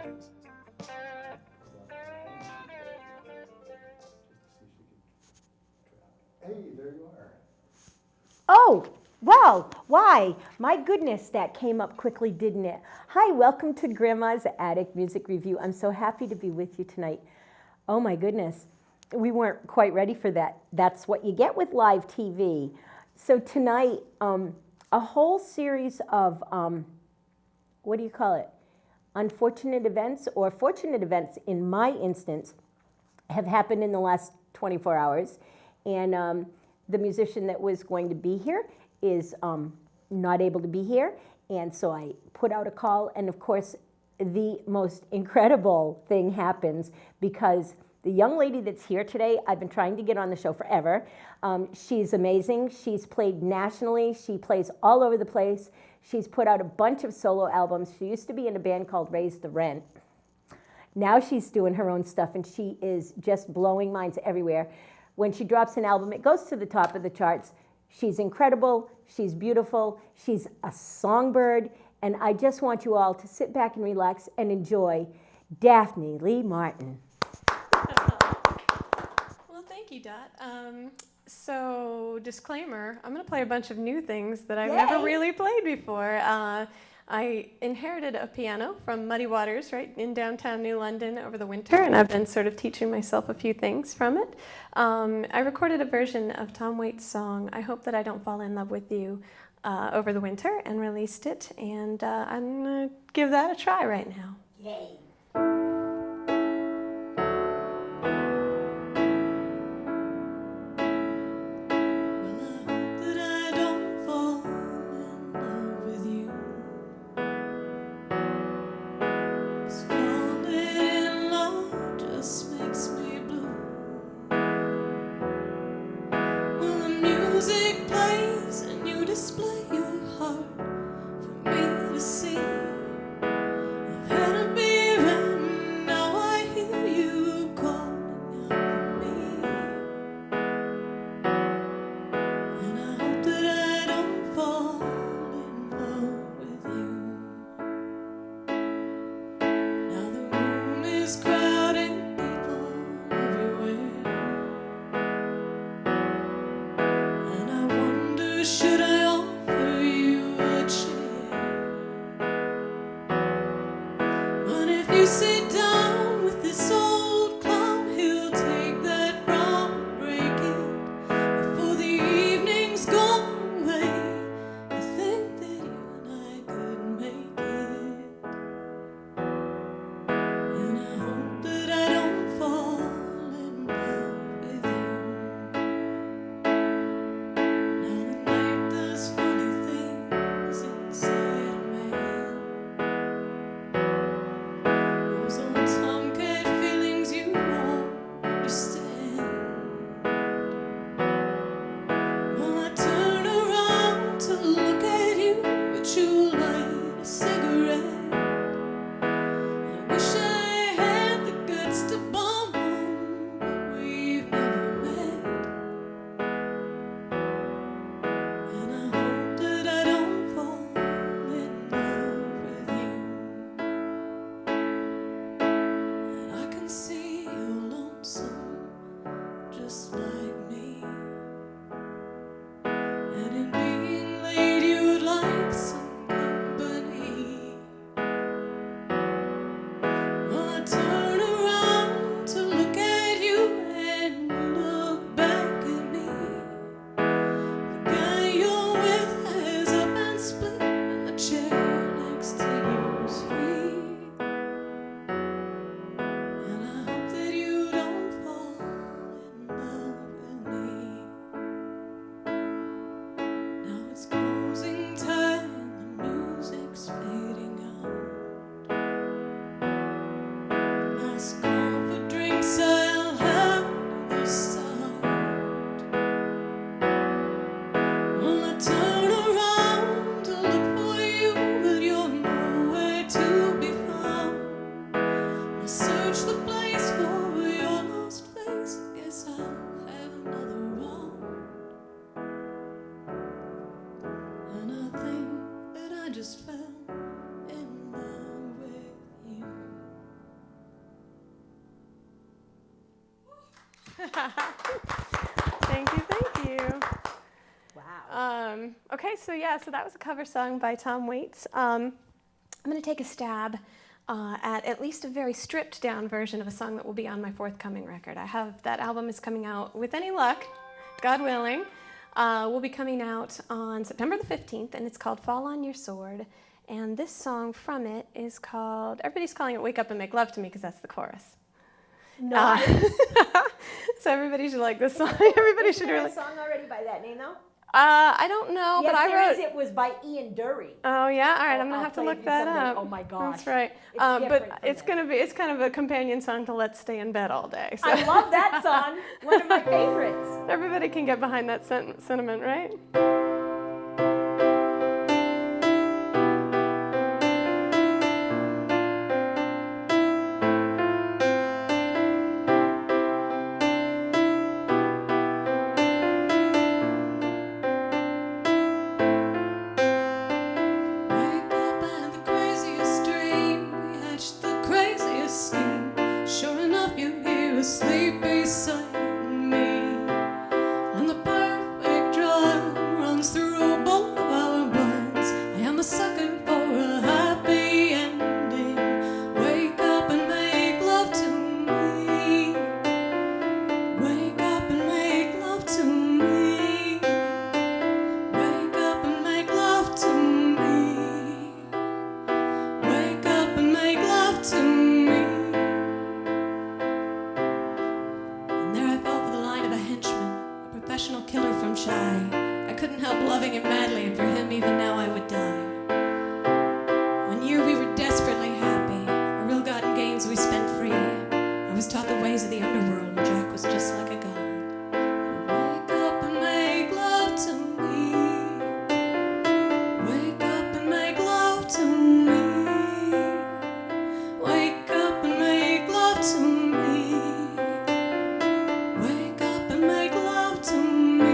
Hey, there you are. Oh, well, why? My goodness, that came up quickly, didn't it? Hi, welcome to Grandma's Attic Music Review. I'm so happy to be with you tonight. Oh my goodness, we weren't quite ready for that. That's what you get with live TV. So tonight, a whole series of, what do you call it? Unfortunate events or fortunate events in my instance have happened in the last 24 hours. And the musician that was going to be here is not able to be here. And so I put out a call. And of course, the most incredible thing happens because the young lady that's here today, I've been trying to get on the show forever. She's amazing. She's played nationally. She plays all over the place. She's put out a bunch of solo albums. She used to be in a band called Raise the Rent. Now she's doing her own stuff, and she is just blowing minds everywhere. When she drops an album, it goes to the top of the charts. She's incredible. She's beautiful. She's a songbird. And I just want you all to sit back and relax and enjoy Daphne Lee Martin. Well, thank you, Dot. So, disclaimer, I'm going to play a bunch of new things that I've never really played before. I inherited a piano from Muddy Waters right in downtown New London over the winter, and I've been sort of teaching myself a few things from it. I recorded a version of Tom Waits' song, I Hope That I Don't Fall in Love with You, over the winter and released it, and I'm going to give that a try right now. Yay. Fall in love with me. Thank you, thank you. Wow. Okay, so that was a cover song by Tom Waits. I'm going to take a stab at least a very stripped down version of a song that will be on my forthcoming record. That album is coming out, with any luck, God willing, will be coming out on September the 15th, and it's called Fall on Your Sword. And this song from it is called, everybody's calling it Wake Up and Make Love to Me because that's the chorus. Nice. So everybody should like this song. Everybody should really. Is there a song already by that name, though? I don't know, Yes, but I wrote. It was by Ian Dury. Oh yeah, all right. I'm gonna I'll have to play it look for you that someday. up. Oh my gosh. That's right. It's But different from it's kind of a companion song to Let's Stay in Bed All Day. So. I love that song. One of my favorites. Everybody can get behind that sentiment, right? Sleep beside me, and the perfect drug runs through both of our minds. I am a sucker for a happy ending. Wake up and make love to me. Wake up and make love to me. Wake up and make love to me. Wake up and make love to me. Professional killer from Shy. I couldn't help loving him madly, and for him even now I would die. 1 year we were desperately happy. Our ill-gotten gains we spent free. I was taught the ways of the underworld, and Jack was just like a god. Wake up and make love to me. Wake up and make love to me. Wake up and make love to me. Wake up and make love to me.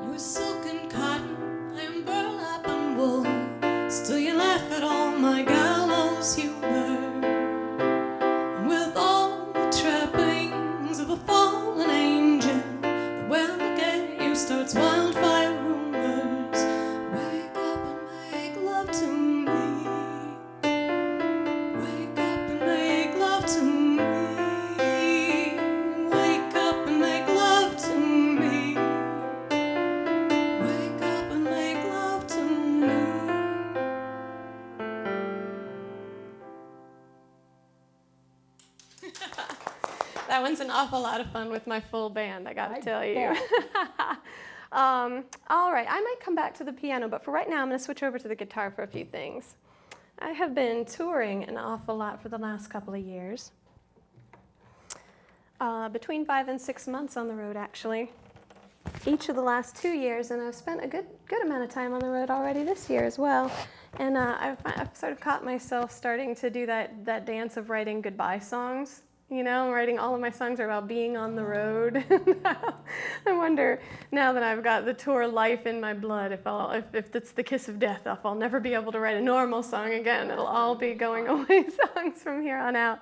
You are silk and cotton, I am burlap and wool. Still you laugh at all my gallows humor. And with all the trappings of a fallen angel, the way I look at you starts wildfire rumors. Wake up and make love to me. Wake up and make love to me. Wake up and make love to me. Wake up and make love to me. That one's an awful lot of fun with my full band, I gotta tell you. bet. All right, I might come back to the piano, but for right now I'm gonna switch over to the guitar for a few things. I have been touring an awful lot for the last couple of years. Between 5 and 6 months on the road, actually. Each of the last 2 years, and I've spent a good amount of time on the road already this year as well. And I've sort of caught myself starting to do that dance of writing goodbye songs. You know, writing all of my songs are about being on the road. I wonder, now that I've got the tour life in my blood, if it's the kiss of death, if I'll never be able to write a normal song again. It'll all be going away songs from here on out.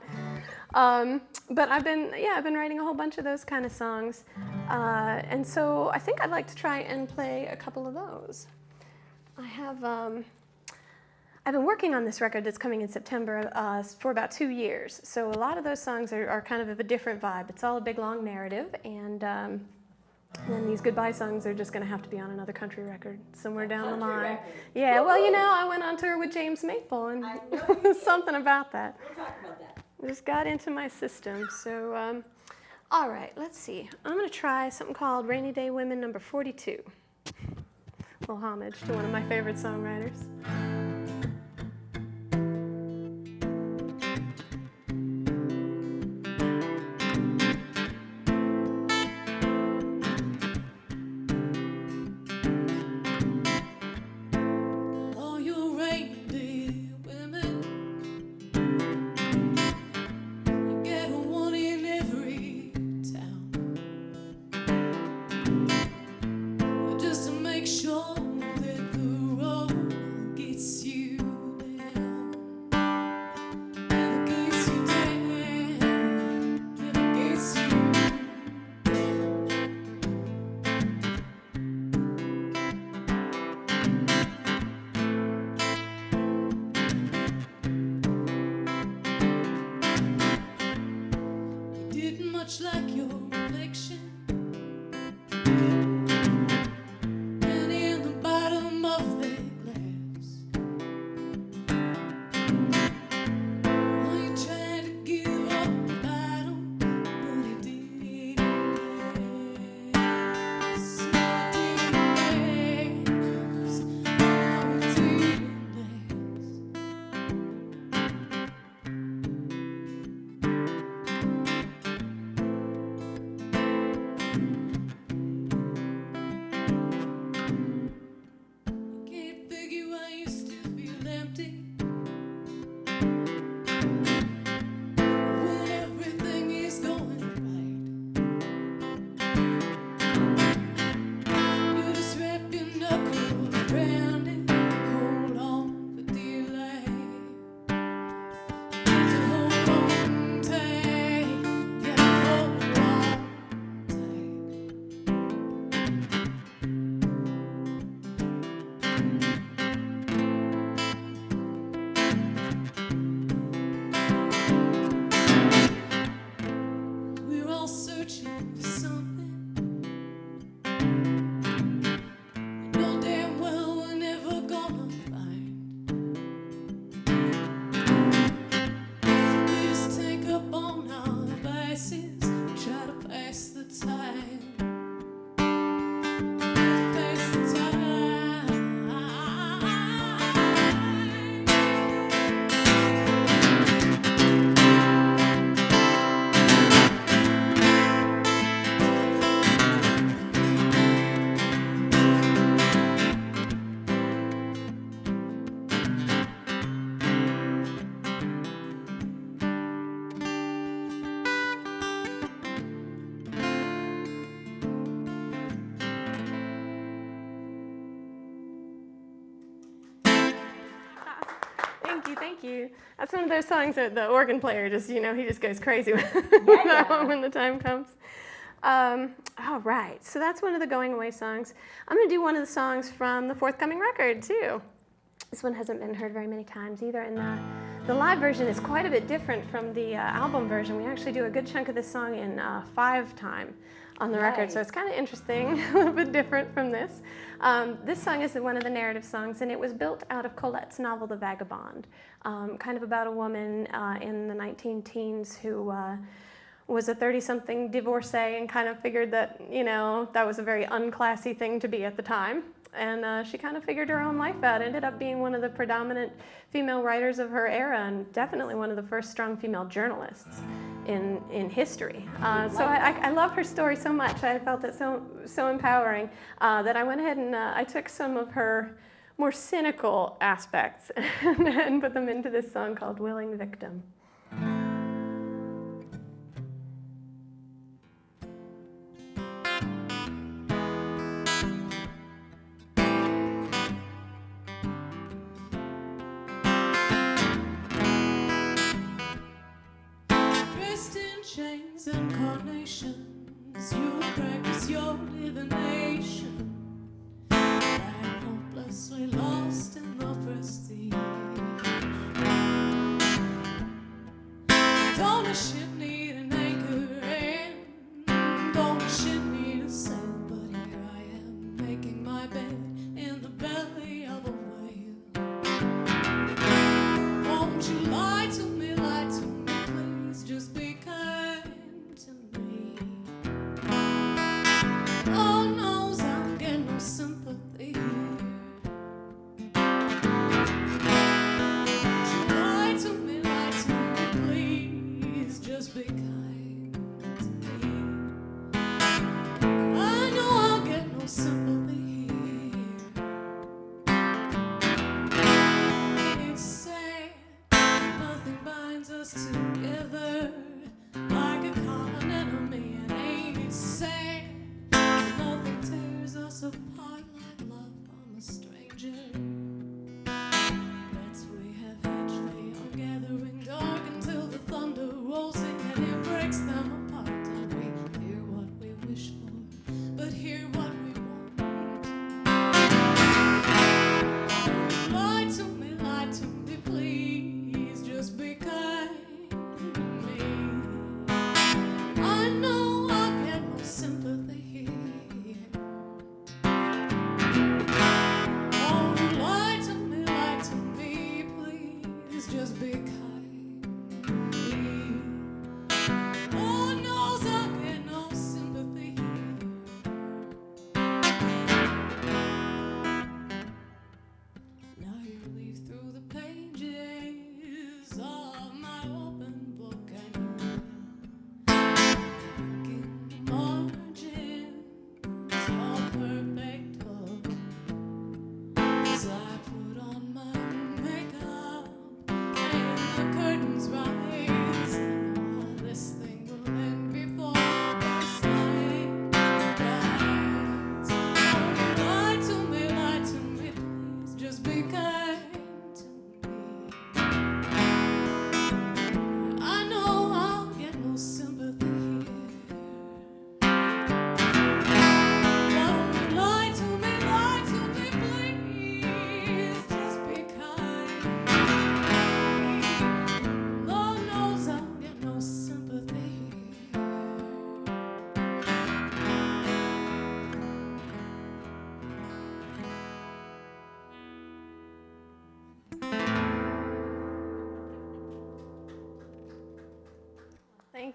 But I've been writing a whole bunch of those kind of songs. And so I think I'd like to try and play a couple of those. I've been working on this record that's coming in September for about 2 years. So a lot of those songs are kind of a different vibe. It's all a big, long narrative. And then these goodbye songs are just going to have to be on another country record somewhere down the line. Record. Yeah, well, you know, I went on tour with James Maple, and I know you did. something about that. We'll talk about that. It just got into my system. So, all right, let's see. I'm going to try something called Rainy Day Women number 42. A little homage to one of my favorite songwriters. All you rainy women, you get one in every town. Just to make sure that the road gets treat much like your reflection. And in the bottom of the glass, well, you tried to give up the battle, but it didn't last. No, it didn't last. No, it didn't Can't figure why you still feel empty when everything is going right. You just wrap your knuckles around it, hold on for dear life. Get to hold on tight, get to hold on tight. We're all searching for something. We know damn well we're never gonna find. We just take up on our devices, try to pass the time. Pass the time. Thank you. That's one of those songs that the organ player just, he just goes crazy with Yeah. when the time comes. All right, so that's one of the going away songs. I'm going to do one of the songs from the forthcoming record, too. This one hasn't been heard very many times either, and the live version is quite a bit different from the album version. We actually do a good chunk of this song in 5/time on the record, so Nice. it's kind of interesting, a little bit different from this. This song is one of the narrative songs, and it was built out of Colette's novel, The Vagabond, kind of about a woman in the 19-teens who was a 30-something divorcee and kind of figured that, that was a very unclassy thing to be at the time. And she kind of figured her own life out, ended up being one of the predominant female writers of her era, and definitely one of the first strong female journalists in history. So I love her story so much. I felt it so empowering that I went ahead and I took some of her more cynical aspects and put them into this song called Willing Victim. Dressed in chains and carnations, you practice your divination. I'm hopelessly lost in the prestige. Don't a ship need an anchor and don't a ship need a sail, but here I am making my bed in the belly of a whale. Won't you lie to me, please, just be kind to me. Oh no, I'll get no sympathy here. Won't you lie to me, please, just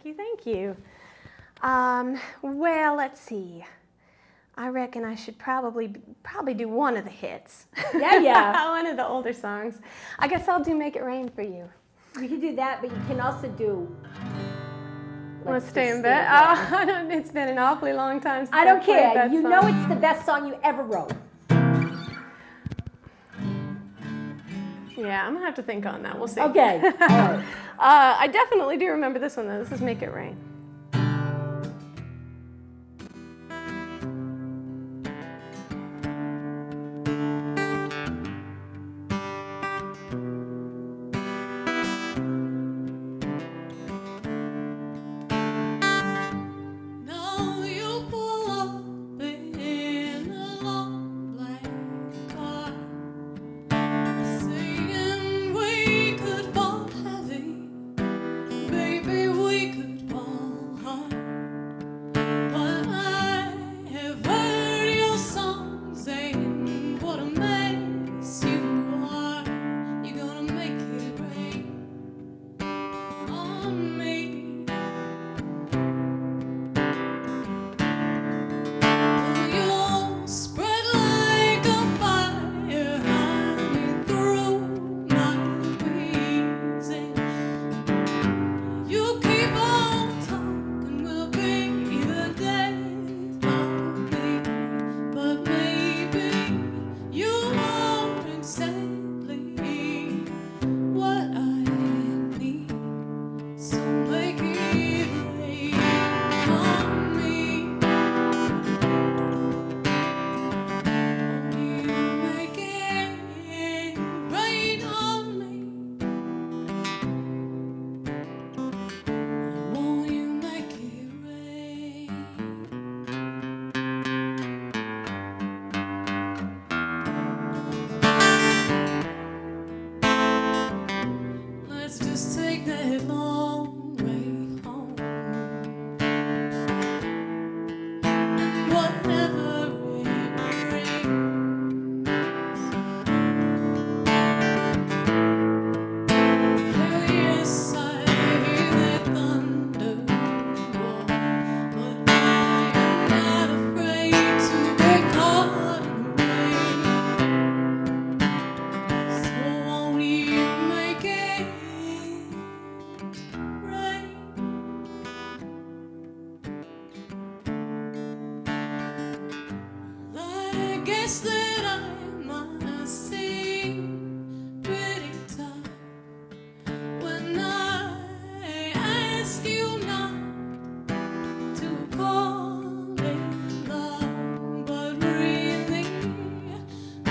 Thank you, thank you. Well, let's see. I reckon I should probably do one of the hits. Yeah. One of the older songs. I guess I'll do Make It Rain for you. You can do that, but you can also do. Let's stay in bed. Oh, it's been an awfully long time since I don't played care. that You song. know it's the best song you ever wrote. Yeah, I'm gonna have to think on that. We'll see. Okay. All right. I definitely do remember this one though. This is Make It Rain. Now you pull up in a long black car, saying we could fall heavy, baby, we could fall hard. But I have heard your song saying what a mess you are. You're gonna make it rain on me. You'll spread like a fire, honey, through my wheezing. You keep on talking, will be the death of me. But maybe you are exactly what I need. So make it rain on me. You make it rain on me. Won't you make it rain? Let's just take that long way home. Whatever it brings. Hell yes, I hear that thunder roar, but I am not afraid to get caught in the rain. So won't you make it rain? I guess that I might seem pretty tough when I ask you not to call it love, but really I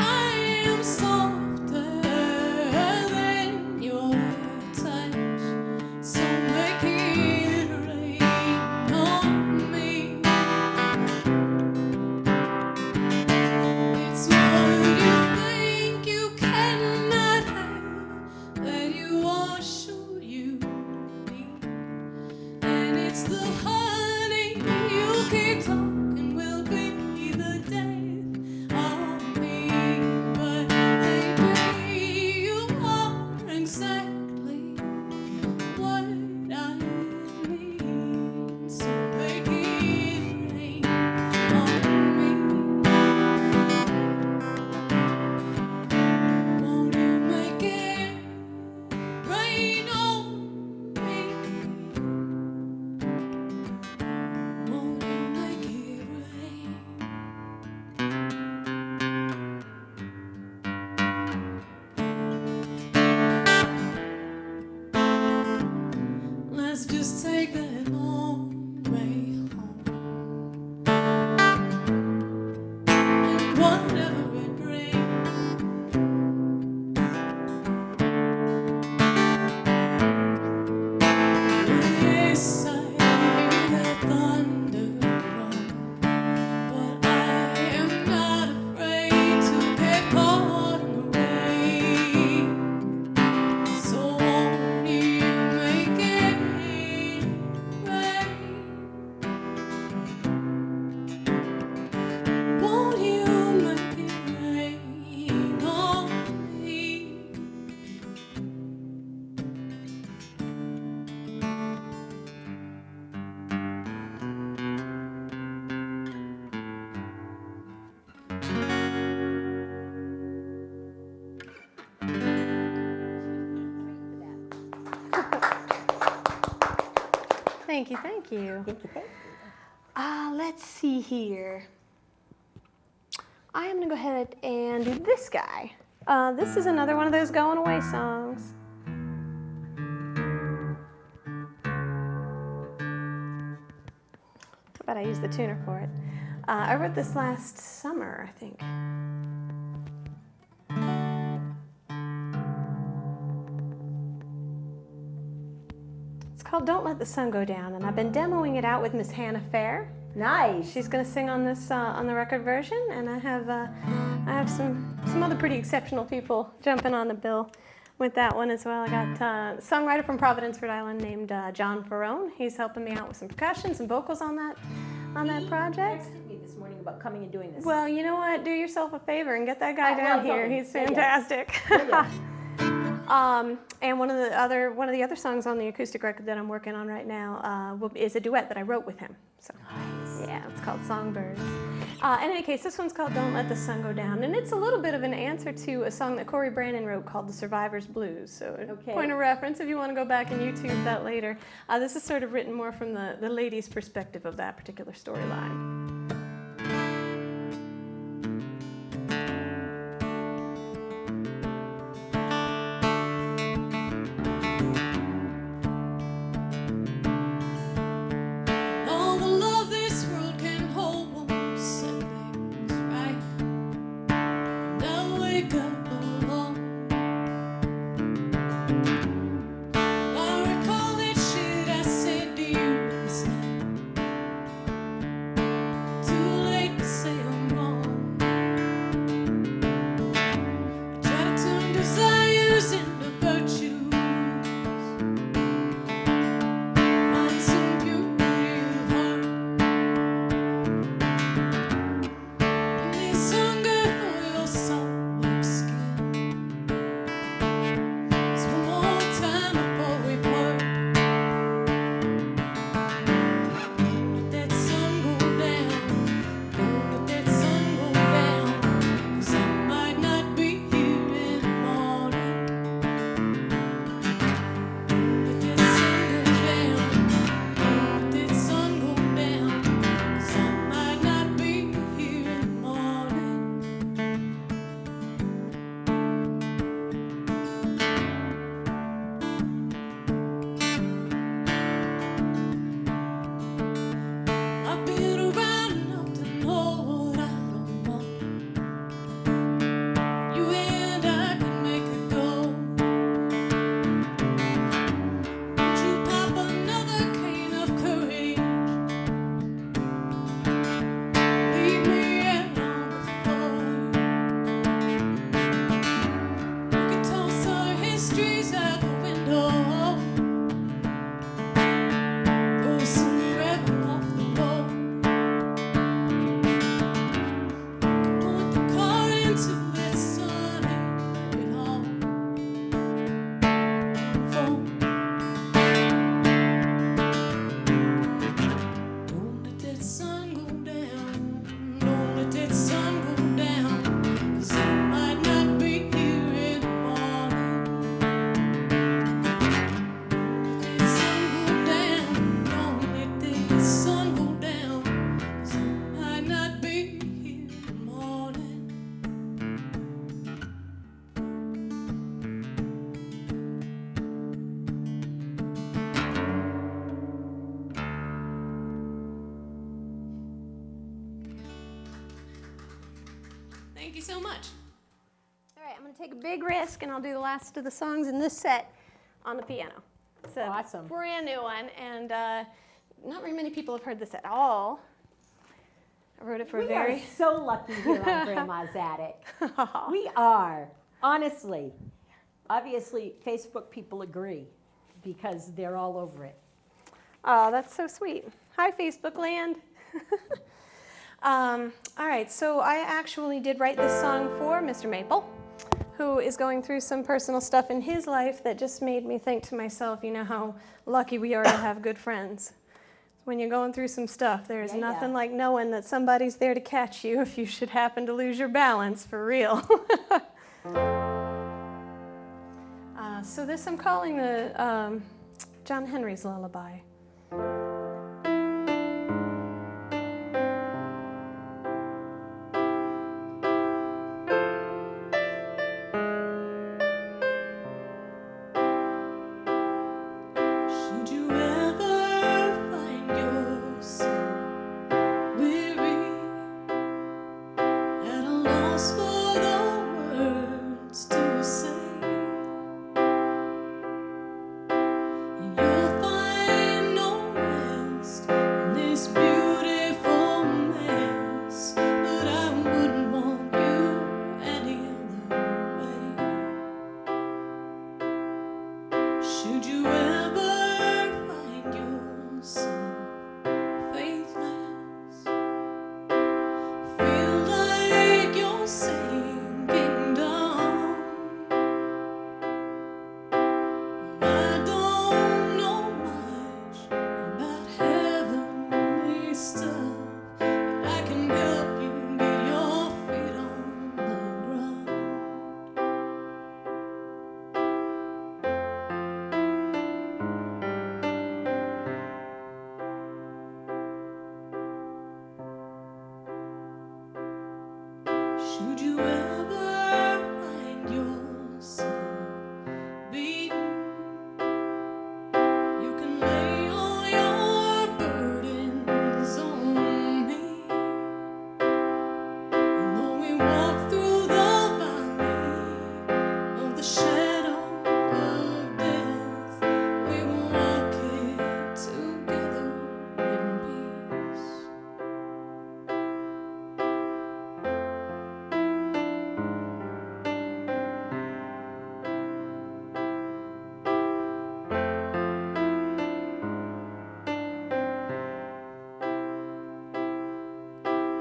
am softer than your touch. So make it rain on me. It's Thank you, thank you. Thank you, thank you. Let's see here. I am going to go ahead and do this guy. This is another one of those going away songs. How about I use the tuner for it? I wrote this last summer, I think. It's called Don't Let the Sun Go Down, and I've been demoing it out with Miss Hannah Fair. Nice. She's going to sing on this on the record version, and I have some other pretty exceptional people jumping on the bill with that one as well. I got a songwriter from Providence, Rhode Island named John Ferrone. He's helping me out with some percussion, some vocals on that project. He texted me this morning about coming and doing this. Well, you know what? Do yourself a favor and get that guy I down will here. tell him. He's Yeah, yeah. fantastic. Yeah. And one of the other songs on the acoustic record that I'm working on right now is a duet that I wrote with him. So yeah, it's called Songbirds. In any case, this one's called Don't Let the Sun Go Down, and it's a little bit of an answer to a song that Corey Brannon wrote called The Survivor's Blues. So Okay. point of reference if you want to go back and YouTube that later. This is sort of written more from the lady's perspective of that particular storyline. All the love this world can hold won't set things right. And I wake up alone. I recall that shit I said to you instead. Too late to say I'm wrong. I try to turn desires into virtues. Find some beauty of heart. And this hunger for your soft skin. Just one more time before we part. Don't let that sun go down. Don't let that sun go down. 'Cause I might not be here in the morning. Don't let that sun go down. Don't let that sun go down. 'Cause I might not be here in the morning. I've been around enough to know what I don't want. You and I can make it go. Won't you pop another cane of courage? Leave me out on the floor. We can toss our histories out the window. Go somewhere off the road. Point the car into that sun and let it all unfold. Don't let that sun go down. Don't let that sun go down. 'Cause I might not be here in the morning. Don't let that sun go down. 'Cause I might not be here in the morning. Thank you so much. All right, I'm going to take a big risk, and I'll do the last of the songs in this set on the piano. It's a Awesome. brand new one, and not very many people have heard this at all. I wrote it for a We very... are so lucky here on Grandma's Attic. We are, honestly. Obviously, Facebook people agree because they're all over it. Oh, that's so sweet. Hi, Facebook land. All right, so I actually did write this song for Mr. Maple, who is going through some personal stuff in his life that just made me think to myself, you know how lucky we are to have good friends. When you're going through some stuff, there's Yeah, nothing yeah. like knowing that somebody's there to catch you if you should happen to lose your balance, for real. So this I'm calling the John Henry's Lullaby. Should you ever find yourself beaten, you can lay all your burdens on me. And though we walk through the valley of the shadow of death, we will walk it together in peace.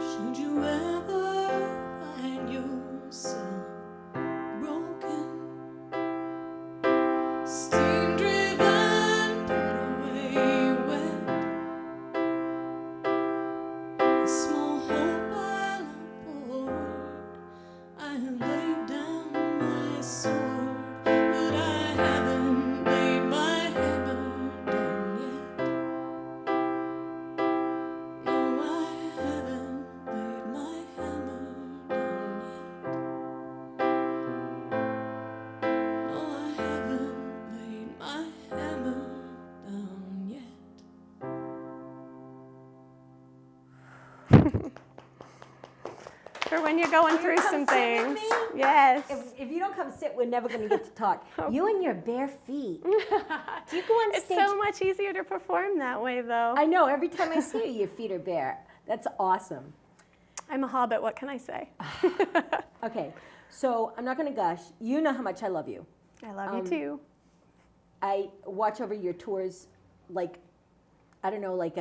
Should you ever find yourself broken, steam driven, put away wet, the small hope I look forward, I have laid down my sword, but I haven't laid my hammer down yet. No, I haven't laid my hammer down yet. No, I haven't laid my hammer down yet. For when you're going through come some sit with things. me? Yes. If you don't come sit, we're never going to get to talk. You and your bare feet. Do you go on It's stage? so much easier to perform that way, though. I know. Every time I see you, your feet are bare. That's awesome. I'm a hobbit, what can I say? Okay, so I'm not going to gush. You know how much I love you. I love you too. I watch over your tours like, I don't know, like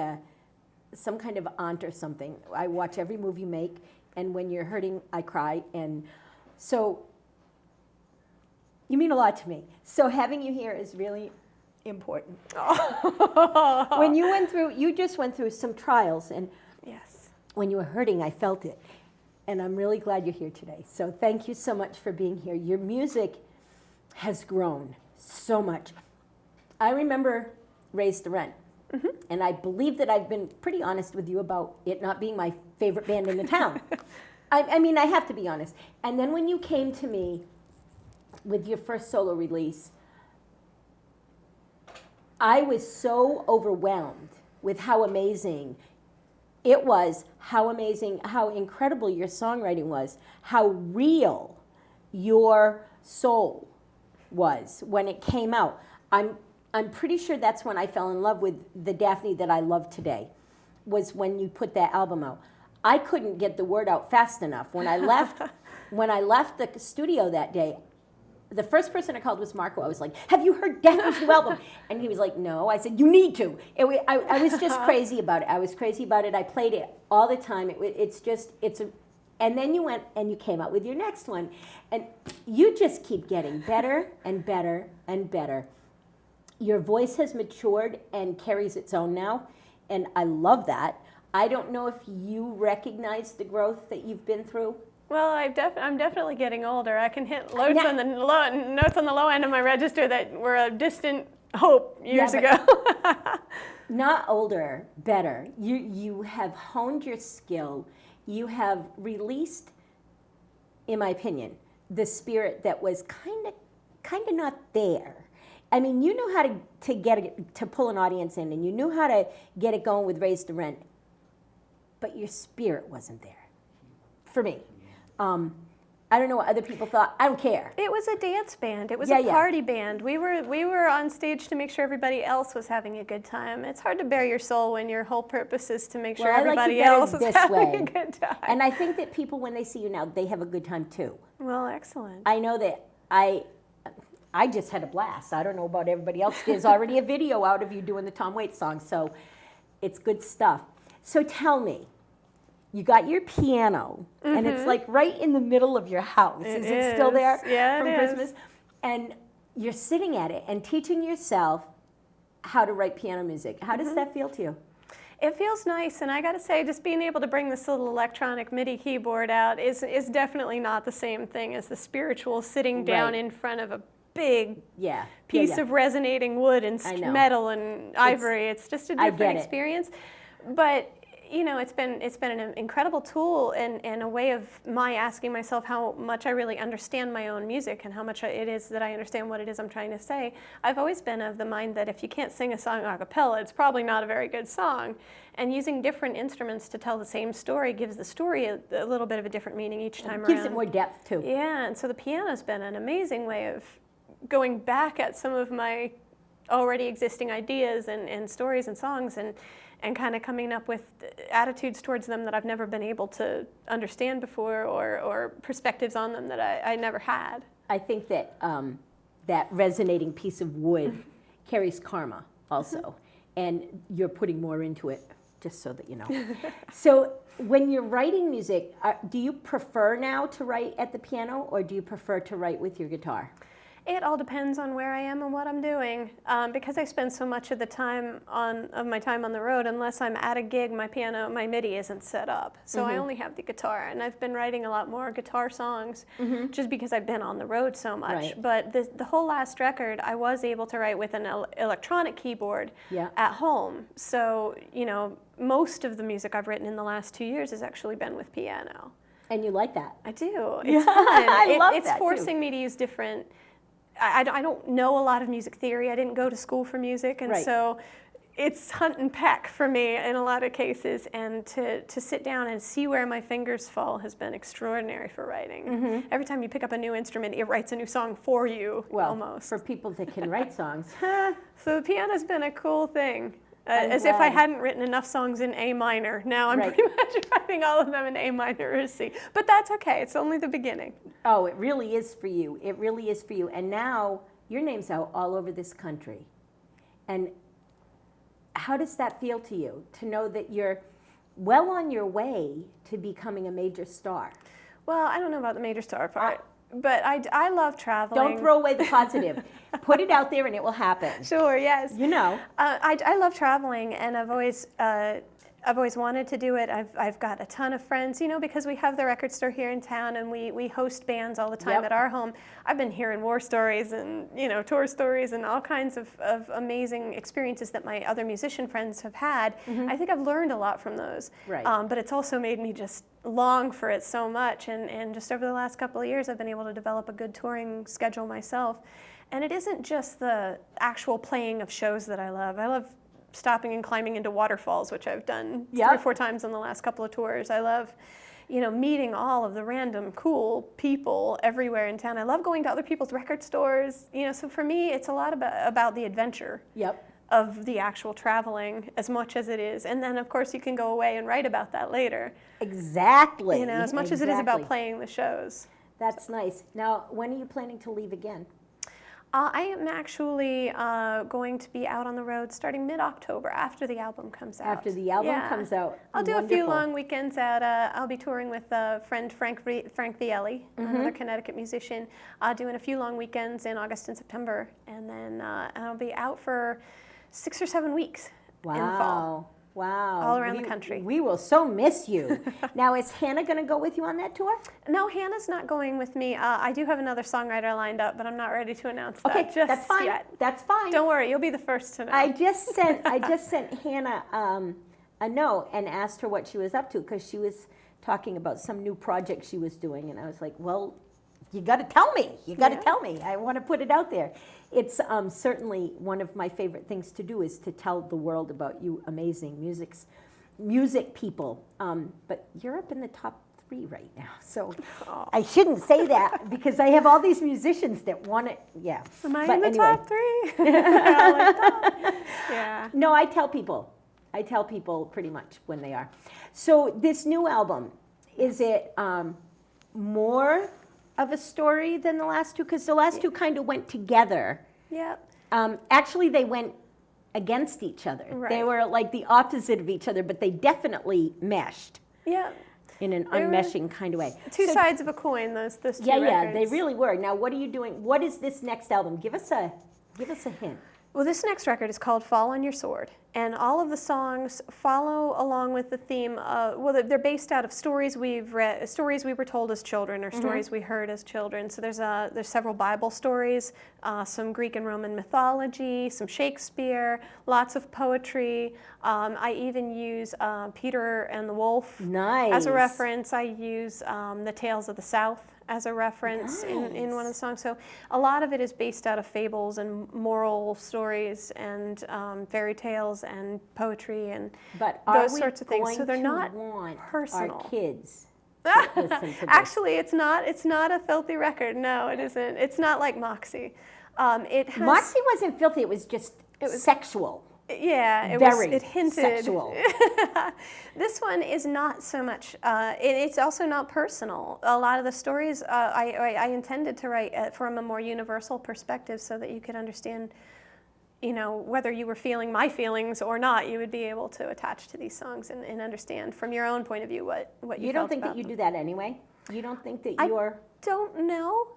some kind of aunt or something. I watch every move you make, and when you're hurting, I cry. And so you mean a lot to me. So having you here is really important. When you just went through some trials, and Yes. when you were hurting, I felt it. And I'm really glad you're here today. So thank you so much for being here. Your music has grown so much. I remember Raise the Rent. And I believe that I've been pretty honest with you about it not being my favorite band in the town. I mean, I have to be honest. And then when you came to me with your first solo release, I was so overwhelmed with how amazing it was, how amazing, how incredible your songwriting was, how real your soul was when it came out. I'm pretty sure that's when I fell in love with the Daphne that I love today, was when you put that album out. I couldn't get the word out fast enough. When I left the studio that day, the first person I called was Marco. I was like, "Have you heard Daphne's new album?" And he was like, "No." I said, "You need to." I was just crazy about it. I was crazy about it. I played it all the time. And then you went and you came out with your next one, and you just keep getting better and better and better. Your voice has matured and carries its own now, and I love that. I don't know if you recognize the growth that you've been through. Well, I'm definitely getting older. I can hit notes on the low end of my register that were a distant hope years ago. Not older, better. You have honed your skill. You have released, in my opinion, the spirit that was kind of not there. I mean, you knew how to get it, to pull an audience in, and you knew how to get it going with Raise the Rent, but your spirit wasn't there, for me. I don't know what other people thought. I don't care. It was a dance band. It was a party band. We were on stage to make sure everybody else was having a good time. It's hard to bare your soul when your whole purpose is to make sure everybody else is having a good time. And I think that people, when they see you now, they have a good time too. Well, excellent. I know that I just had a blast. I don't know about everybody else. There's already a video out of you doing the Tom Waits song, so it's good stuff. So tell me, you got your piano, and it's like right in the middle of your house. Is it still there from Christmas? And you're sitting at it and teaching yourself how to write piano music. How does that feel to you? It feels nice, and I got to say, just being able to bring this little electronic MIDI keyboard out is definitely not the same thing as the spiritual sitting down in front of a big piece of resonating wood and metal and ivory. It's just a different experience. But you know, it's been an incredible tool and a way of my asking myself how much I really understand my own music and how much it is that I understand what it is I'm trying to say. I've always been of the mind that if you can't sing a song a cappella, it's probably not a very good song. And using different instruments to tell the same story gives the story a little bit of a different meaning each time around. Gives it more depth too. Yeah, and so the piano's been an amazing way of going back at some of my already existing ideas and stories and songs and kind of coming up with attitudes towards them that I've never been able to understand before or perspectives on them that I never had. I think that that resonating piece of wood carries karma also, and you're putting more into it, just so that you know. So when you're writing music, do you prefer now to write at the piano, or do you prefer to write with your guitar? It all depends on where I am and what I'm doing. Because I spend so much of my time on the road, unless I'm at a gig, my MIDI isn't set up. So I only have the guitar, and I've been writing a lot more guitar songs just because I've been on the road so much. Right. But the whole last record, I was able to write with an electronic keyboard at home. So, you know, most of the music I've written in the last 2 years has actually been with piano. And you like that? I do. It's fun. I love it's that, forcing too. me to use different. I don't know a lot of music theory. I didn't go to school for music, and so it's hunt and peck for me in a lot of cases. And to sit down and see where my fingers fall has been extraordinary for writing. Every time you pick up a new instrument, it writes a new song for you, almost. For people that can write songs. So the piano's been a cool thing. I'm If I glad. hadn't written enough songs in A minor. Now I'm Right. pretty much writing all of them in A minor or C. But that's okay. It's only the beginning. Oh, it really is for you. It really is for you. And now your name's out all over this country. And how does that feel to you, to know that you're well on your way to becoming a major star? Well, I don't know about the major star part, but I love traveling. Don't throw away the positive. Put it out there and it will happen. Sure, yes. You know. I love traveling, and I've always wanted to do it. I've got a ton of friends, you know, because we have the record store here in town, and we host bands all the time at our home. I've been hearing war stories and, you know, tour stories and all kinds of amazing experiences that my other musician friends have had. I think I've learned a lot from those. Right. But it's also made me just long for it so much, and just over the last couple of years, I've been able to develop a good touring schedule myself. And it isn't just the actual playing of shows that I love. I love stopping and climbing into waterfalls, which I've done 3 or 4 times on the last couple of tours. I love, you know, meeting all of the random cool people everywhere in town. I love going to other people's record stores. You know, so for me, it's a lot about the adventure of the actual traveling as much as it is. And then, of course, you can go away and write about that later. Exactly. You know, as much as it is about playing the shows. That's nice. Now, when are you planning to leave again? I am actually going to be out on the road starting mid-October after the album comes out. After the album comes out. I'll do a few Wonderful. long weekends out. I'll be touring with friend Frank Vielli, another Connecticut musician, doing a few long weekends in August and September. And then I'll be out for 6 or 7 weeks in the fall. Wow. All around the country. We will so miss you. Now, is Hannah going to go with you on that tour? No, Hannah's not going with me. I do have another songwriter lined up, but I'm not ready to announce that Okay, just that's fine. yet. That's fine. Don't worry, you'll be the first to know. I just sent Hannah a note and asked her what she was up to, because she was talking about some new project she was doing, and I was like, well, you got to tell me. You got to tell me. I want to put it out there. It's certainly one of my favorite things to do, is to tell the world about you amazing music people. But you're up in the top 3 right now, so I shouldn't say that, because I have all these musicians that want it. Yeah. Am I But in the anyway. top 3? They're all like, "Oh." Yeah. No, I tell people pretty much when they are. So this new album, is it more of a story than the last 2? Because the last 2 kind of went together. Yep. Actually, they went against each other. Right. They were like the opposite of each other, but they definitely meshed Yep. in an They were unmeshing kind of way. Two So- sides of a coin, those 2 Yeah, records. they really were. Now, what are you doing? What is this next album? Give us a hint. Well, this next record is called Fall on Your Sword, And all of the songs follow along with the theme. Well, they're based out of stories we've read, stories we were told as children, or stories we heard as children. So there's several Bible stories, some Greek and Roman mythology, some Shakespeare, lots of poetry. I even use Peter and the Wolf as a reference. I use the Tales of the South as a reference in one of the songs. So a lot of it is based out of fables and moral stories and fairy tales and poetry and those sorts of things. So they're not personal. Our kids to listen to this? Actually, it's not a filthy record. No, it isn't. It's not like Moxie. Moxie wasn't filthy. It was just sexual. Yeah, it hinted. Sexual. This one is not so much. It's also not personal. A lot of the stories I intended to write from a more universal perspective, so that you could understand, whether you were feeling my feelings or not, you would be able to attach to these songs and understand from your own point of view what you felt about them. You don't think that you do that anyway? You don't think that you're? I don't know,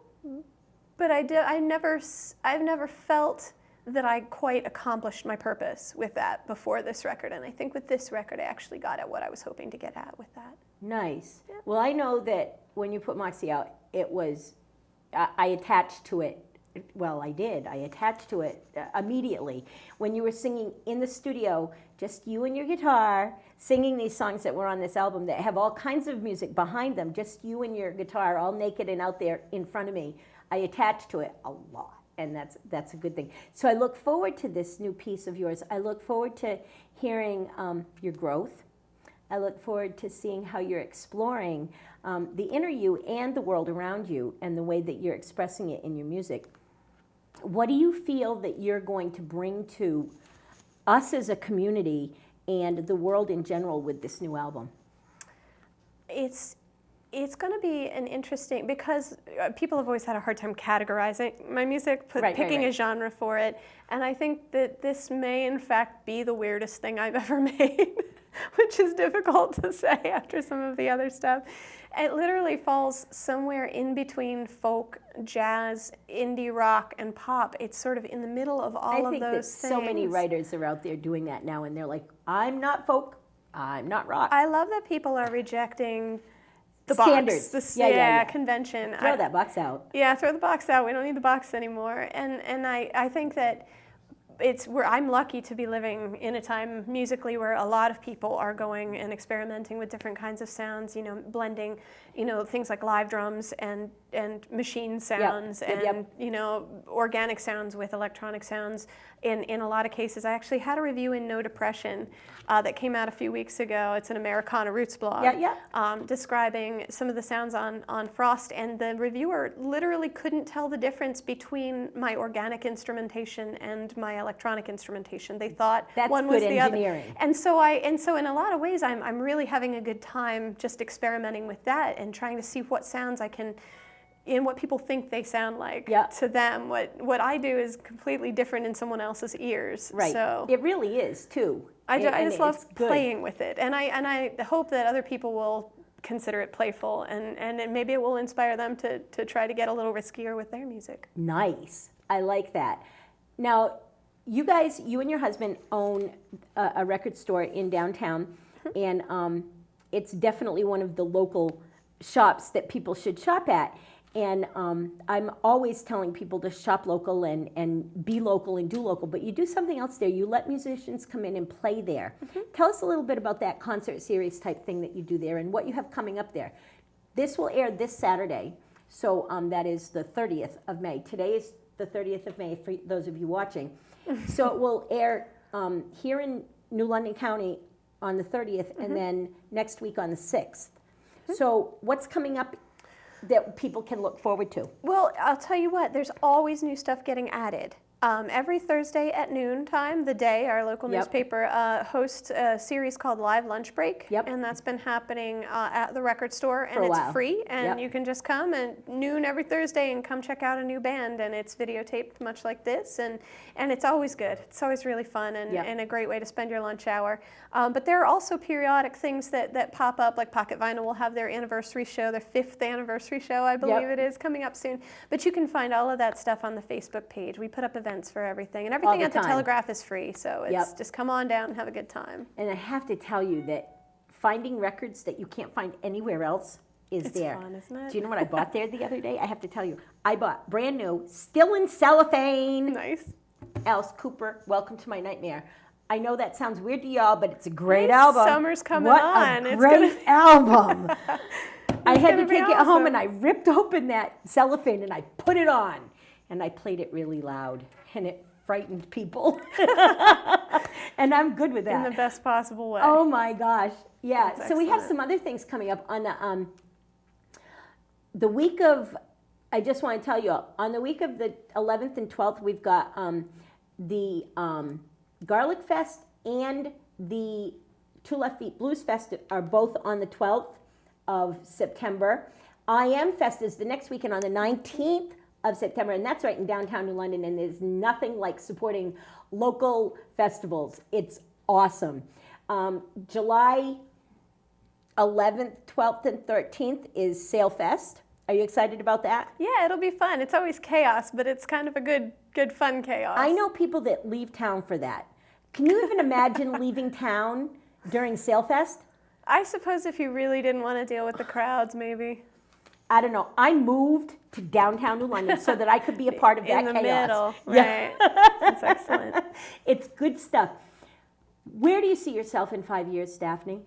but I've never felt that I quite accomplished my purpose with that before this record. And I think with this record, I actually got at what I was hoping to get at with that. Nice. Yeah. Well, I know that when you put Moxie out, it was, I attached to it. Well, I did. I attached to it immediately. When you were singing in the studio, just you and your guitar, singing these songs that were on this album that have all kinds of music behind them, just you and your guitar all naked and out there in front of me, I attached to it a lot. And that's a good thing. So I look forward to this new piece of yours. I look forward to hearing your growth. I look forward to seeing how you're exploring the inner you and the world around you and the way that you're expressing it in your music. What do you feel that you're going to bring to us as a community and the world in general with this new album? It's going to be an interesting, because people have always had a hard time categorizing my music, picking a genre for it, and I think that this may in fact be the weirdest thing I've ever made, which is difficult to say after some of the other stuff. It literally falls somewhere in between folk, jazz, indie rock, and pop. It's sort of in the middle of all of those things. I think that so many writers are out there doing that now, and they're like, I'm not folk, I'm not rock. I love that people are rejecting the standards. Box, convention. Throw that box out. Yeah, throw the box out. We don't need the box anymore. And I think that I'm lucky to be living in a time musically where a lot of people are going and experimenting with different kinds of sounds, blending, things like live drums and machine sounds and organic sounds with electronic sounds. In a lot of cases, I actually had a review in No Depression that came out a few weeks ago. It's an Americana Roots blog describing some of the sounds on Frost, and the reviewer literally couldn't tell the difference between my organic instrumentation and my electronic instrumentation. They thought one was the other. And so in a lot of ways, I'm really having a good time just experimenting with that and trying to see what sounds I can, and what people think they sound like to them. What I do is completely different in someone else's ears. Right. So it really is too. I just love playing with it, and I hope that other people will consider it playful, and maybe it will inspire them to try to get a little riskier with their music. Nice. I like that. Now, you and your husband own a record store in downtown, and it's definitely one of the local shops that people should shop at. And I'm always telling people to shop local and be local and do local, but you do something else there. You let musicians come in and play there. Tell us a little bit about that concert series type thing that you do there and what you have coming up there. This will air this Saturday, so that is the 30th of May. Today is the 30th of May for those of you watching. So it will air here in New London County on the 30th, and then next week on the 6th. So what's coming up that people can look forward to? Well, I'll tell you what, there's always new stuff getting added. Every Thursday at noon time, The Day, our local newspaper, hosts a series called Live Lunch Break, and that's been happening at the record store, and it's free, and you can just come at noon every Thursday and come check out a new band, and it's videotaped much like this, and it's always good. It's always really fun and a great way to spend your lunch hour. But there are also periodic things that pop up, like Pocket Vinyl will have their anniversary show, their 5th anniversary show, I believe it is, coming up soon. But you can find all of that stuff on the Facebook page. We put up events expense for everything. And everything the at the time. Telegraph is free, so it's Yep. just come on down and have a good time. And I have to tell you that finding records that you can't find anywhere else is It's there. fun, isn't it? Do you know what I bought there the other day? I have to tell you, I bought brand new, still in cellophane, Nice. Alice Cooper, Welcome to My Nightmare. I know that sounds weird to y'all, but it's a great Hey, album. summer's coming what on. a It's great album. I had to gonna be take it home awesome. and I ripped open that cellophane and I put it on. And I played it really loud and it frightened people. And I'm good with In that. the best possible way. Oh my gosh. Yeah. That's So we have excellent. some other things coming up on the week of, I just want to tell you, on the week of the 11th and 12th, we've got the Garlic Fest and the Two Left Feet Blues Fest are both on the 12th of September. I Am Fest is the next weekend on the 19th of September, and that's right in downtown New London, and there's nothing like supporting local festivals. It's awesome. July 11th, 12th, and 13th is Sail Fest. Are you excited about that? Yeah, it'll be fun. It's always chaos, but it's kind of a good fun chaos. I know people that leave town for that. Can you even imagine leaving town during Sail Fest? I suppose if you really didn't want to deal with the crowds, maybe. I don't know. I moved to downtown New London so that I could be a part of that In the chaos. middle, Yeah. right. That's excellent. It's good stuff. Where do you see yourself in 5 years, Daphne?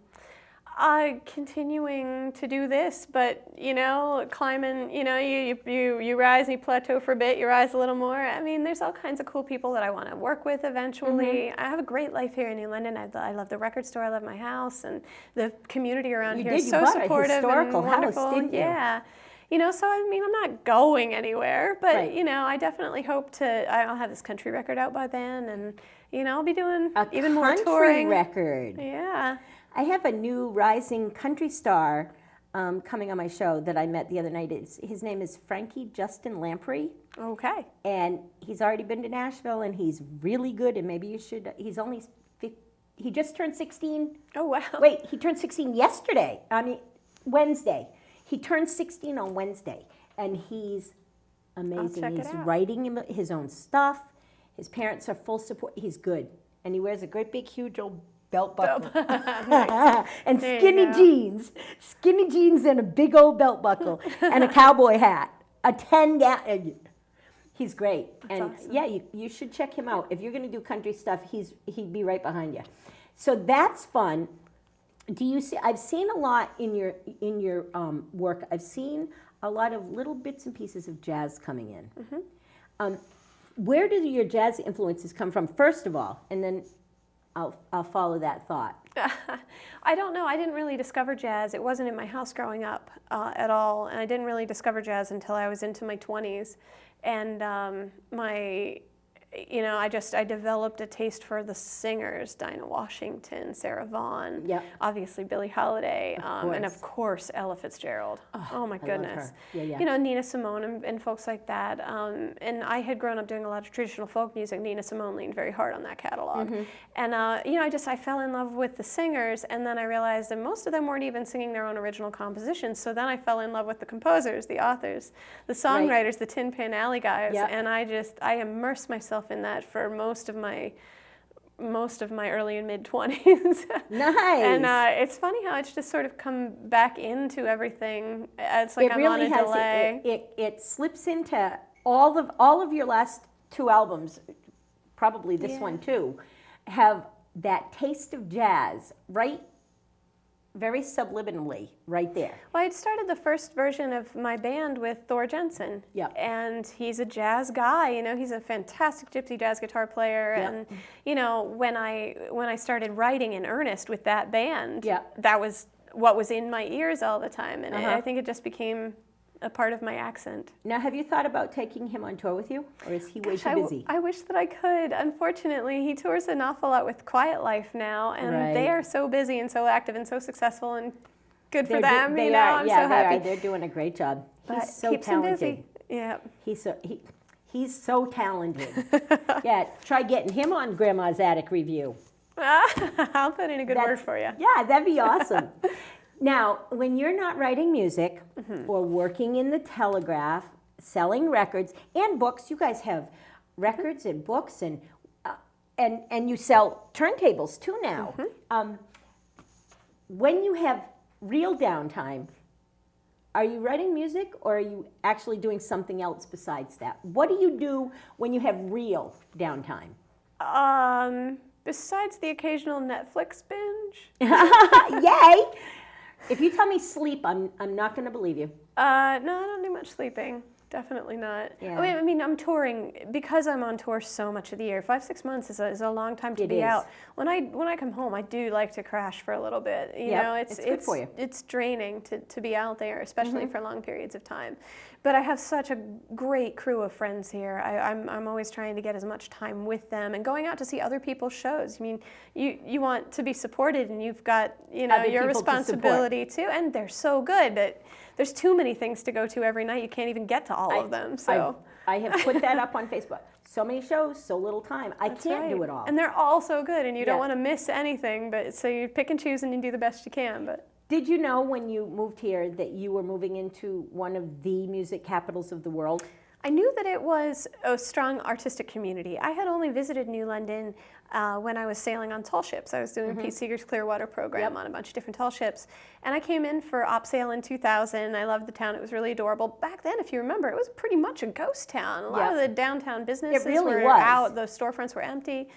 Continuing to do this, but climbing. You rise and you plateau for a bit. You rise a little more. I mean, there's all kinds of cool people that I want to work with eventually. I have a great life here in New London. I love the record store. I love my house, and the community around You here did. is You so bought a supportive historical and house, wonderful. didn't you? Yeah. So I mean, I'm not going anywhere, but Right. I definitely hope to. I'll have this country record out by then, and I'll be doing A even more country touring. record. Yeah. I have a new rising country star coming on my show that I met the other night. His name is Frankie Justin Lamprey, Okay. and he's already been to Nashville, and he's really good. And maybe you should. He just turned 16. Oh wow. Wait, he turned 16 yesterday. I mean, Wednesday. He turned 16 on Wednesday, and he's amazing. check it He's out. writing his own stuff. His parents are full support. He's good, and he wears a great big, huge old belt buckle and There you skinny jeans, and a big old belt buckle and a cowboy hat. A 10-gallon. He's great, and awesome. yeah, you should check him out. If you're going to do country stuff, he'd be right behind you. So that's fun. Do you see? I've seen a lot in your work. I've seen a lot of little bits and pieces of jazz coming in. Where do your jazz influences come from, first of all, and then I'll follow that thought. I don't know. I didn't really discover jazz. It wasn't in my house growing up at all, and I didn't really discover jazz until I was into my 20s. And I developed a taste for the singers: Dinah Washington, Sarah Vaughan, Yep. obviously Billie Holiday, and course. of course Ella Fitzgerald. Oh my I love goodness. her. Yeah. Nina Simone and folks like that. And I had grown up doing a lot of traditional folk music. Nina Simone leaned very hard on that catalog. And I fell in love with the singers, and then I realized that most of them weren't even singing their own original compositions. So then I fell in love with the composers, the authors, the songwriters, the Tin Pan Alley guys, Yep. and I immersed myself in that for most of my early and mid 20s. Nice. And it's funny how it's just sort of come back into everything. It's like It I'm really on a has. delay. It slips into all of your last two albums, probably this one too, have that taste of jazz, right? Very subliminally, right there. Well, I'd started the first version of my band with Thor Jensen. Yep. And he's a jazz guy, he's a fantastic gypsy jazz guitar player. Yep. And, when I started writing in earnest with that band, Yep. that was what was in my ears all the time. And Uh-huh. I think it just became a part of my accent. Now, have you thought about taking him on tour with you, or is he way too busy? I wish that I could. Unfortunately, he tours an awful lot with Quiet Life now, and they Right. are so busy and so active and so successful, and good for They're them. they I'm are, yeah, so they happy. are. They're doing a great job. But He's so keeps him talented. busy. Yeah. He's so talented. Yeah, try getting him on Grandma's Attic Review. I'll put in a good word for you. Yeah, that'd be awesome. Now, when you're not writing music or working in the Telegraph, selling records and books, you guys have records and books and you sell turntables too now. When you have real downtime, are you writing music or are you actually doing something else besides that? What do you do when you have real downtime? Besides the occasional Netflix binge. Yay! If you tell me sleep, I'm not going to believe you. No, I don't do much sleeping. Definitely not. Yeah. I mean, I'm touring because I'm on tour so much of the year. 5-6 months is a long time to It be is. out. When I come home, I do like to crash for a little bit. You Yep, know, it's good for you. It's draining to be out there, especially for long periods of time. But I have such a great crew of friends here. I'm always trying to get as much time with them and going out to see other people's shows. I mean, you want to be supported, and you've got Other your people to responsibility too. And they're so good that there's too many things to go to every night. You can't even get to all of them. So I have put that up on Facebook. So many shows, so little time. I can't do it all. And they're all so good, and you Yeah. don't want to miss anything. But so you pick and choose, and you do the best you can. But Did you know when you moved here that you were moving into one of the music capitals of the world? I knew that it was a strong artistic community. I had only visited New London when I was sailing on tall ships. I was doing Pete Seeger's Clearwater program on a bunch of different tall ships. And I came in for Op Sail in 2000. I loved the town. It was really adorable. Back then, if you remember, it was pretty much a ghost town. A lot of the downtown businesses really were was. out. The storefronts were empty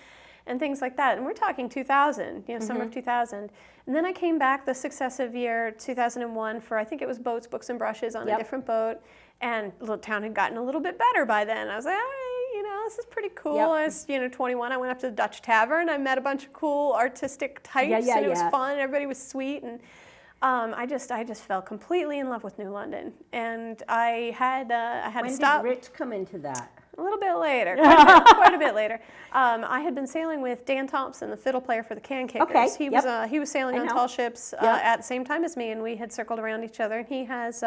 and things like that. And we're talking 2000, summer of 2000. And then I came back the successive year, 2001, for I think it was Boats, Books, and Brushes on a different boat. And the town had gotten a little bit better by then. I was like, all right, this is pretty cool. Yep. I was, 21. I went up to the Dutch Tavern. I met a bunch of cool artistic types, and it was fun. Everybody was sweet, and I just fell completely in love with New London. And I had When to stop. did Rich come into that? A little bit later, quite a bit later. I had been sailing with Dan Thompson, the fiddle player for the Can Kickers. Okay, He was sailing I on know. tall ships at the same time as me, and we had circled around each other. And he has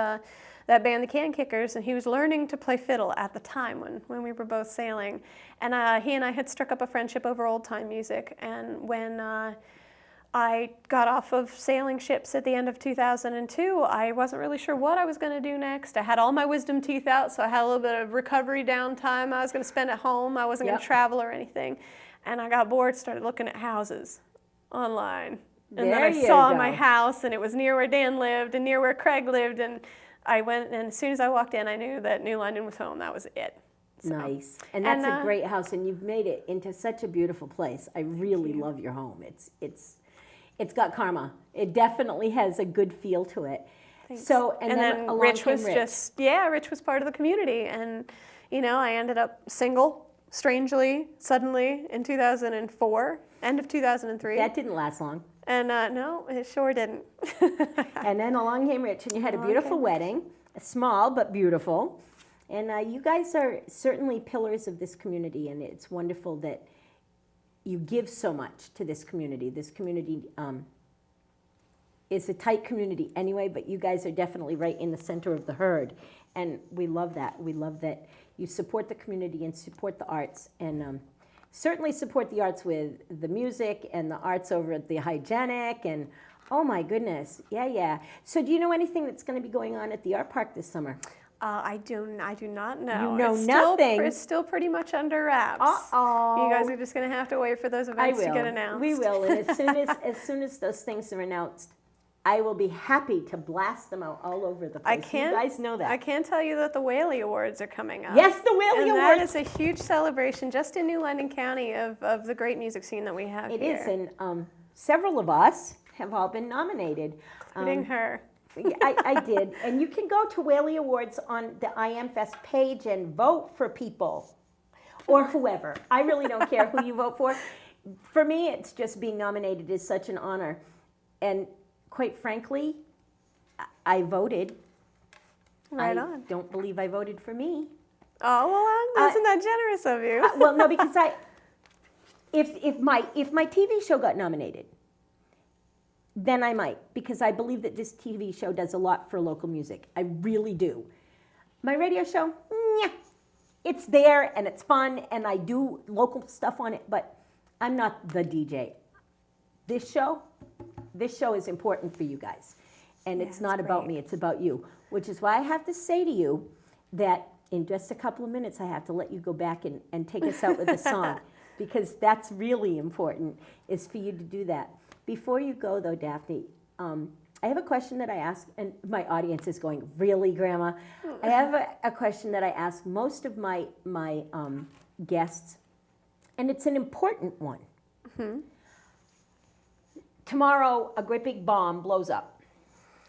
that band, the Can Kickers, and he was learning to play fiddle at the time when we were both sailing. And he and I had struck up a friendship over old time music. And when I got off of sailing ships at the end of 2002. I wasn't really sure what I was going to do next. I had all my wisdom teeth out, so I had a little bit of recovery downtime I was going to spend at home. I wasn't going to travel or anything. And I got bored, started looking at houses online. And then I saw my house, and it was near where Dan lived and near where Craig lived. And I went, and as soon as I walked in, I knew that New London was home. That was it. So. Nice. And that's a great house, and you've made it into such a beautiful place. I really love your home. It's got karma. It definitely has a good feel to it. Thanks. So, and then along Rich came was Rich. Rich was part of the community. And, I ended up single, strangely, suddenly, in 2004, end of 2003. That didn't last long. And no, it sure didn't. And then along came Rich, and you had a beautiful wedding, small but beautiful. And you guys are certainly pillars of this community, and it's wonderful that you give so much to this community. This community is a tight community anyway, but you guys are definitely right in the center of the herd. And we love that. We love that you support the community and support the arts, and certainly support the arts with the music and the arts over at the Hygienic. And oh my goodness, yeah. So do you know anything that's going to be going on at the art park this summer? I do not know. You know it's nothing. It's still pretty much under wraps. Uh-oh. You guys are just going to have to wait for those events to get announced. We will. And as soon as those things are announced, I will be happy to blast them out all over the place. You guys know that. I can tell you that the Whaley Awards are coming up. Yes, the Whaley and Awards. that is a huge celebration just in New London County of the great music scene that we have It here. is, and several of us have all been nominated. Including her. I did. And you can go to Whaley Awards on the IMFest page and vote for people or whoever. I really don't care who you vote for. For me, it's just being nominated is such an honor. And quite frankly, I voted. Right I on. don't believe I voted for me. Oh, well, isn't that generous of you? Well, no, because if my TV show got nominated, then I might, because I believe that this TV show does a lot for local music. I really do. My radio show, it's there and it's fun and I do local stuff on it, but I'm not the DJ. This show is important for you guys. And it's not about me, it's about you. Which is why I have to say to you that in just a couple of minutes, I have to let you go back and take us out with a song, because that's really important, is for you to do that. Before you go, though, Daphne, I have a question that I ask, and my audience is going, really, Grandma? I have a question that I ask most of my guests, and it's an important one. Mm-hmm. Tomorrow, a great big bomb blows up,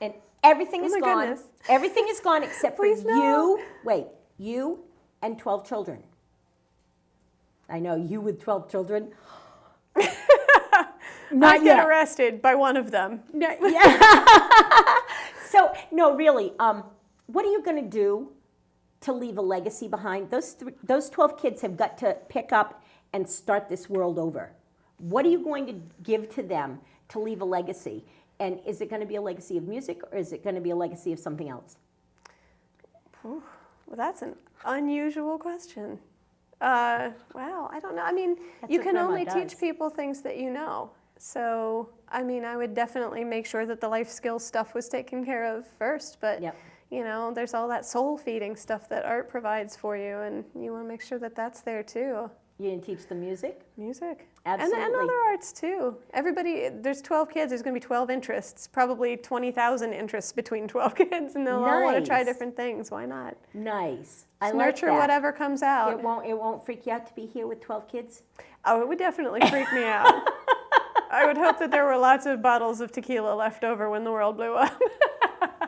and everything is my gone. goodness. Everything is gone except for Please, no. you. Wait, you and 12 children. I know, you with 12 children. Not I'd get yet. arrested by one of them. No, yeah. So, no, really, what are you going to do to leave a legacy behind? Those 12 kids have got to pick up and start this world over. What are you going to give to them to leave a legacy? And is it going to be a legacy of music, or is it going to be a legacy of something else? Ooh, well, that's an unusual question. Wow, I don't know. I mean, That's you what can Grandma only does. teach people things that you know. So, I mean, I would definitely make sure that the life skills stuff was taken care of first. But, Yep. you know, there's all that soul feeding stuff that art provides for you, and you want to make sure that that's there too. You didn't teach them music? Music. Absolutely. And other arts too. Everybody, there's 12 kids, there's going to be 12 interests, probably 20,000 interests between 12 kids, and they'll all want to try Nice. different things. Why not? Nice. I Just like nurture that. whatever comes out. It won't freak you out to be here with 12 kids? Oh, it would definitely freak me out. I would hope that there were lots of bottles of tequila left over when the world blew up.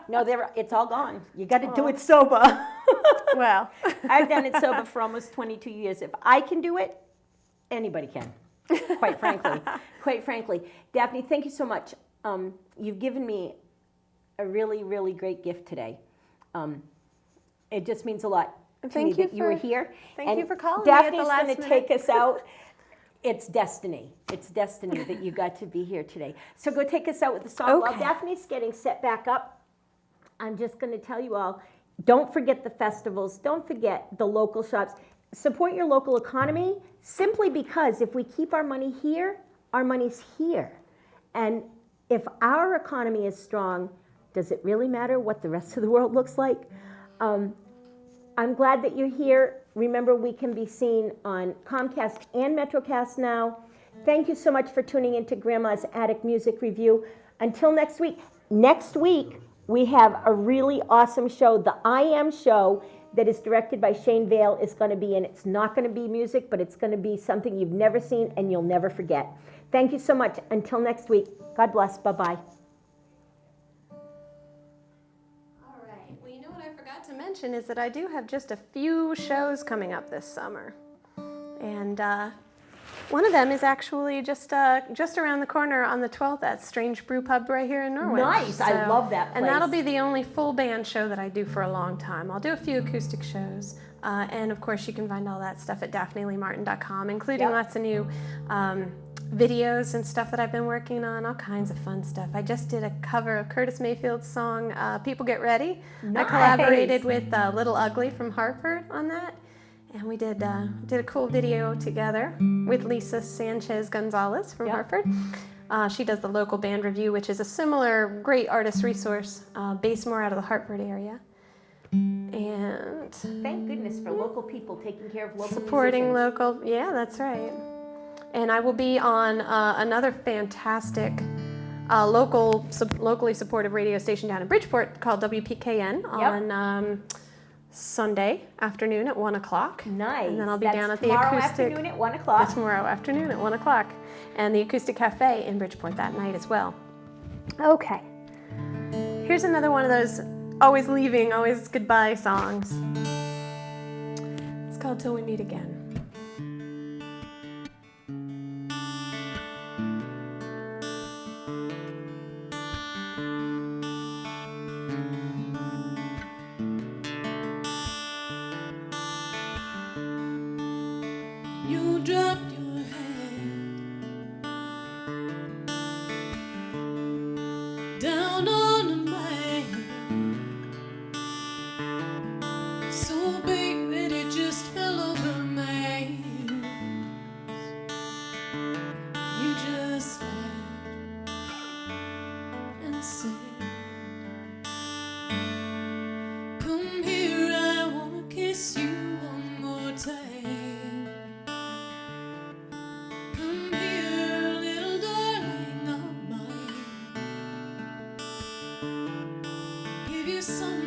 No, it's all gone. You got to do it sober. Well, I've done it sober for almost 22 years. If I can do it, anybody can, quite frankly. Quite frankly. Daphne, thank you so much. You've given me a really, really great gift today. It just means a lot to Thank me you that you were for- here. thank And you for calling me at the Daphne's last going to minute. take us out. It's destiny. It's destiny that you got to be here today. So go take us out with the song. While Okay. Daphne's getting set back up, I'm just going to tell you all, don't forget the festivals. Don't forget the local shops. Support your local economy, simply because if we keep our money here, our money's here. And if our economy is strong, does it really matter what the rest of the world looks like? I'm glad that you're here. Remember, we can be seen on Comcast and MetroCast now. Thank you so much for tuning into Grandma's Attic Music Review. Until next week we have a really awesome show. The I Am show that is directed by Shane Vale is going to be in. It's not going to be music, but it's going to be something you've never seen and you'll never forget. Thank you so much. Until next week, God bless. Bye-bye. all right. Well, you know what I forgot to mention is that I do have just a few shows coming up this summer. And one of them is actually just around the corner on the 12th at Strange Brew Pub right here in Norwich. Nice. I love that And that'll place. be the only full band show that I do for a long time. I'll do a few acoustic shows. And of course, you can find all that stuff at DaphneLeeMartin.com, including Yep. lots of new videos and stuff that I've been working on, all kinds of fun stuff. I just did a cover of Curtis Mayfield's song, People Get Ready. Nice. I collaborated with Little Ugly from Hartford on that. And we did a cool video together with Lisa Sanchez Gonzalez from Yep. Hartford. She does the local band review, which is a similar great artist resource based more out of the Hartford area. And Thank goodness for local people taking care of local supporting musicians. local, yeah, that's right. And I will be on another fantastic locally supported radio station down in Bridgeport called WPKN on Sunday afternoon at 1 o'clock. Nice. And then I'll be That's down at the tomorrow acoustic afternoon at 1 o'clock. tomorrow afternoon at 1 o'clock, and the Acoustic Cafe in Bridgeport that night as well. Okay. Here's another one of those always leaving, always goodbye songs. It's called Till We Meet Again. You dropped your head down on my hand, so big that it just fell over my hands. You just laughed and said, "Come here, I wanna kiss summer